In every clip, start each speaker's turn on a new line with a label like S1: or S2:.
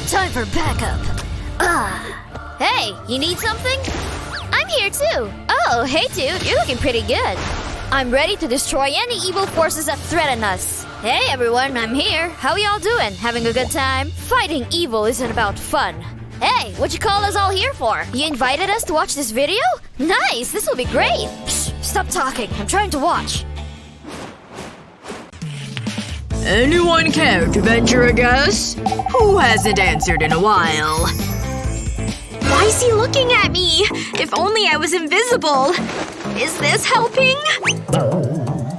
S1: time for backup. Hey, you need something? I'm here too. Oh, hey dude, you're looking pretty good. I'm ready to destroy any evil forces that threaten us. Hey everyone, I'm here. How y'all doing? Having a good time? Fighting evil isn't about fun. Hey, what you call us all here for? You invited us to watch this video? Nice, this will be great. Shh, stop talking. I'm trying to watch.
S2: Anyone care to venture a guess? Who hasn't answered in a while?
S3: Why is he looking at me? If only I was invisible. Is this helping?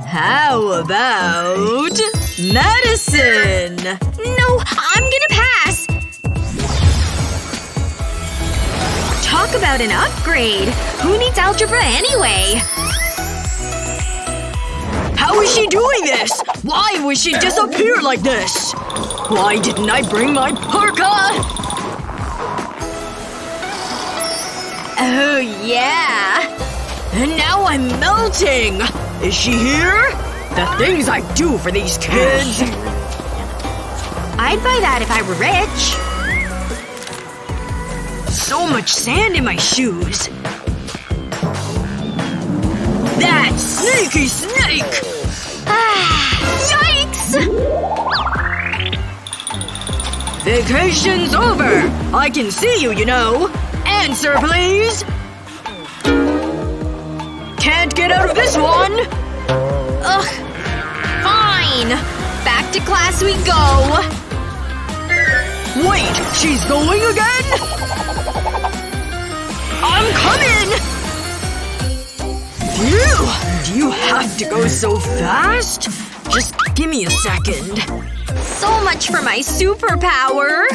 S2: How about… medicine?
S3: No, I'm gonna pass! Talk about an upgrade. Who needs algebra anyway?
S2: How is she doing this? Why would she disappear like this? Why didn't I bring my parka?
S3: Oh, yeah.
S2: And now I'm melting! Is she here? The things I do for these kids!
S3: I'd buy that if I were rich.
S2: So much sand in my shoes. That sneaky snake!
S3: Yikes!
S2: Vacation's over! I can see you, you know. Answer, please! Can't get out of this one!
S3: Ugh. Fine. Back to class we go.
S2: Wait! She's going again?! I'm coming! Phew! Do you have to go so fast? Just give me a second.
S3: So much for my superpower.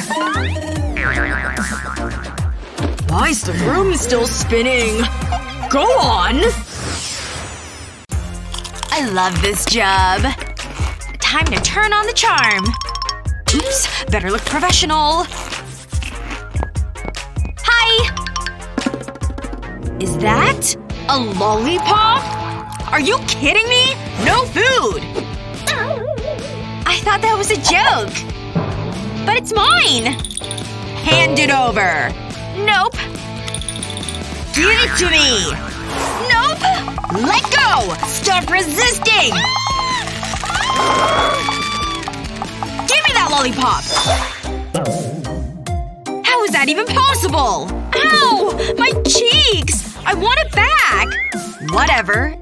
S2: Why is the room still spinning? Go on!
S3: I love this job. Time to turn on the charm. Oops. Better look professional. Hi! Is that a lollipop? Are you kidding me? No food! I thought that was a joke. But it's mine! Hand it over. Nope. Give it to me! Nope! Let go! Stop resisting! Give me that lollipop! How is that even possible? Ow! My cheeks! I want it back! Whatever.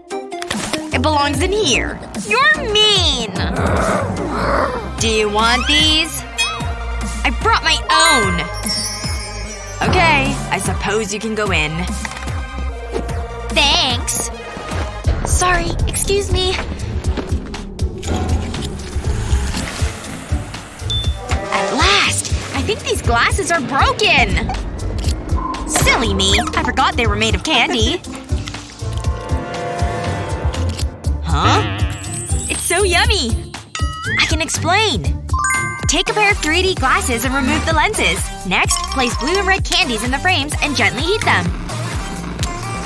S3: It belongs in here. You're mean! Do you want these? I brought my own! Okay, I suppose you can go in. Thanks. Sorry, excuse me. At last! I think these glasses are broken! Silly me. I forgot they were made of candy. Huh? It's so yummy! I can explain. Take a pair of 3D glasses and remove the lenses. Next, place blue and red candies in the frames and gently heat them.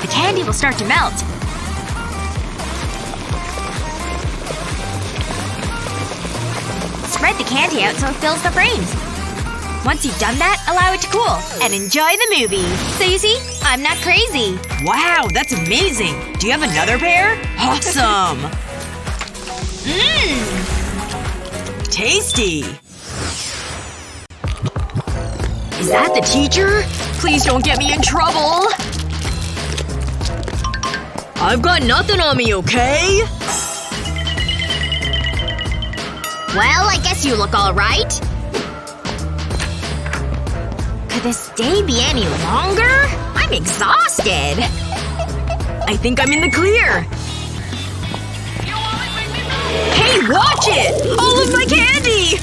S3: The candy will start to melt. Spread the candy out so it fills the frames. Once you've done that, allow it to cool. And enjoy the movie. So you see, I'm not crazy.
S2: Wow, that's amazing! Do you have another pair? Awesome!
S3: Mmm!
S2: Tasty! Is that the teacher? Please don't get me in trouble! I've got nothing on me, okay?
S3: Well, I guess you look alright. Could this day be any longer? I'm exhausted.
S2: I think I'm in the clear. Hey, watch it! All of my candy!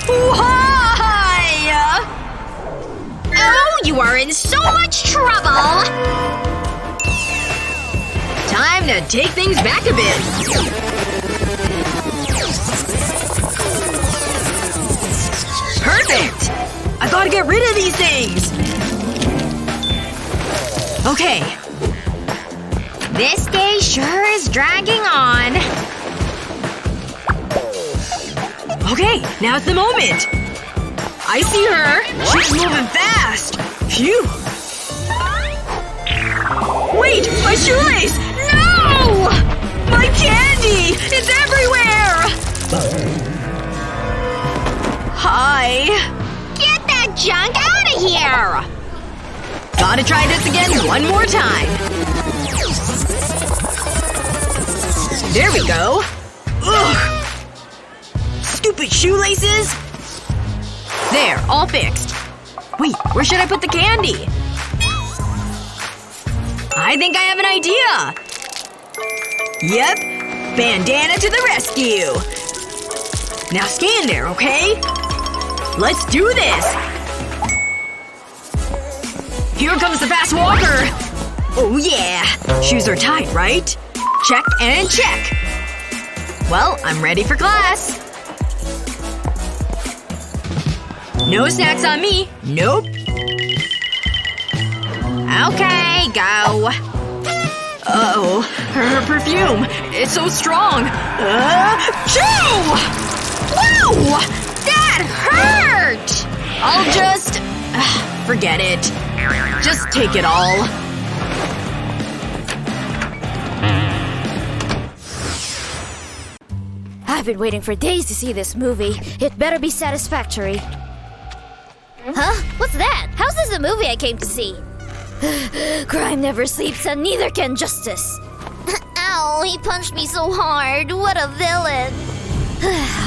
S2: Why?
S3: Oh, you are in so much trouble!
S2: Time to take things back a bit. Perfect! I gotta get rid of these things! Okay.
S3: This day sure is dragging on.
S2: Okay, now's the moment! I see her! She's moving fast! Phew! Wait! My shoelace! No! My candy! It's everywhere! Hi.
S3: Get that junk out of here!
S2: Gotta try this again one more time. There we go. Ugh! Stupid shoelaces! There, all fixed. Wait, where should I put the candy? I think I have an idea! Yep. Bandana to the rescue! Now stand there, okay? Let's do this! Here comes the fast walker! Oh yeah! Shoes are tied, right? Check and check! Well, I'm ready for class! No snacks on me. Nope. Okay, go. Uh-oh. Her perfume. It's so strong. Achoo! Whoa! That hurt! I'll just… forget it. Just take it all.
S1: I've been waiting for days to see this movie. It better be satisfactory. Huh? What's that? How's this a movie I came to see? Crime never sleeps and neither can justice. Ow, he punched me so hard. What a villain.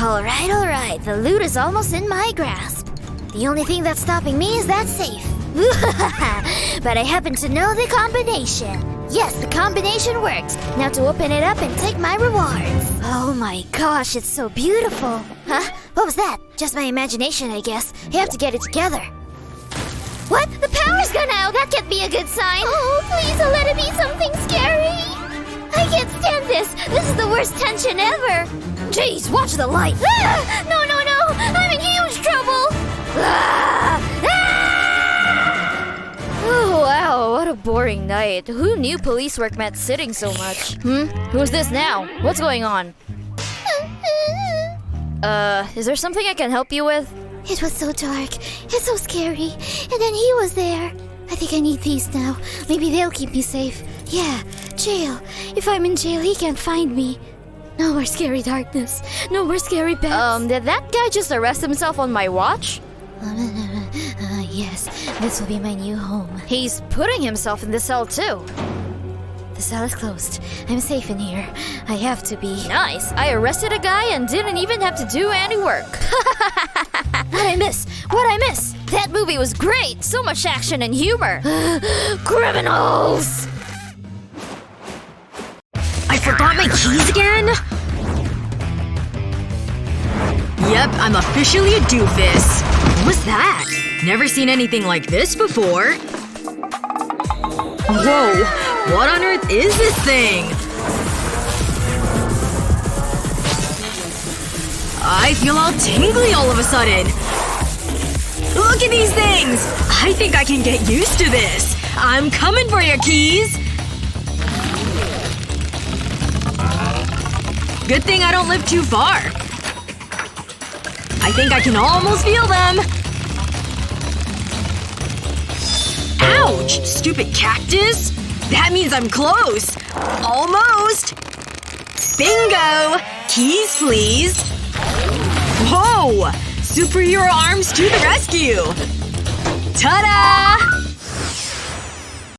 S1: Alright. The loot is almost in my grasp. The only thing that's stopping me is that safe. But I happen to know the combination. Yes, the combination worked. Now to open it up and take my rewards. Oh my gosh, it's so beautiful. Huh? What was that? Just my imagination, I guess. I have to get it together. What? The power's gone out! That can't be a good sign! Oh, please don't let it be something scary! I can't stand this! This is the worst tension ever! Jeez, watch the light! Ah! No! I'm in huge trouble! Ah! Ah! Oh, wow, what a boring night. Who knew police work meant sitting so much? Who's this now? What's going on? Is there something I can help you with? It was so dark. It's so scary. And then he was there. I think I need these now. Maybe they'll keep me safe. Yeah, jail. If I'm in jail, he can't find me. No more scary darkness. No more scary beds. Did that guy just arrest himself on my watch? Yes, this will be my new home. He's putting himself in the cell too. The cell is closed. I'm safe in here. I have to be. Nice. I arrested a guy and didn't even have to do any work. What'd I miss? That movie was great. So much action and humor. Criminals!
S2: I forgot my keys again? Yep, I'm officially a doofus. What was that? Never seen anything like this before. Whoa! What on earth is this thing? I feel all tingly all of a sudden. Look at these things! I think I can get used to this. I'm coming for your keys! Good thing I don't live too far. I think I can almost feel them. Ouch! Stupid cactus! That means I'm close! Almost! Bingo! Keys, please! Whoa! Superhero arms to the rescue! Ta-da!